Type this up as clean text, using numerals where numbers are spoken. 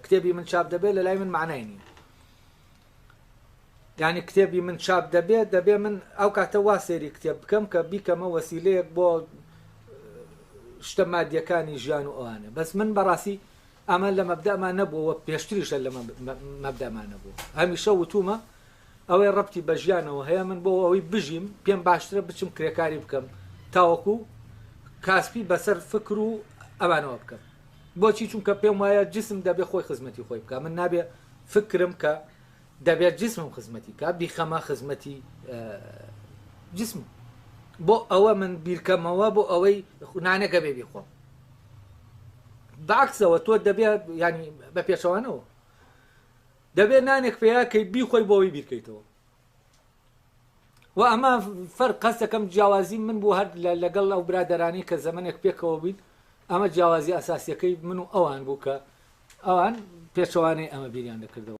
كتابي من شاب دەبێت لە لای من معنای نیە. یعنی کتێبی من چاپ دەبێ من ئەو کاتە وا سێری کتێب بکەم کە بیکەمە وەسیلەیەک بۆ شتە مادیەکانی ژیان و ئەوانە. بەس من بەڕاستی ئەمە لە مەبدەمان نەبووەوە، پێشتریشە لە مەبدەمان نەبوو. هەمیشە وتومە ئەوەی ڕەبتی بە ژیانەوە هەیە، من بۆ ئەوەی بژیم پێم باشترە بچم کرێکاری بکەم تاوەکو کاسپی بەسەر فکر و ئەوانەوە بکەم. بۆچی؟ چونکە پێم وایە جسم دەبێ خۆی خزمەتی خۆی بکە، من نابێ فکرم کە دەبێت جسمم خزمەتی کە بیخەمە خزمەتی جسم. بۆ ئەوە من بیرکەمەوە بۆ ئەوەی نانەکە بێ بیخۆم. بەعکسەوە تۆ دەبێت ینی بە پێشەوانەوە دەبێت نانێک پێیاکەی بیخۆی بۆ ئەوی بیرکەیتەوە. و ئەمە فەرق قەستەکەم جیاوازی من بوو هەر لەگەڵ ئەو برادەرانی کە زەمانێک پێکەوە بین. ئەمە جیاوازی ئاساسیەکەی من و ئەوان بوو کە ئەوان پێشەوانەی ئەمە بیریان دەکردەوە.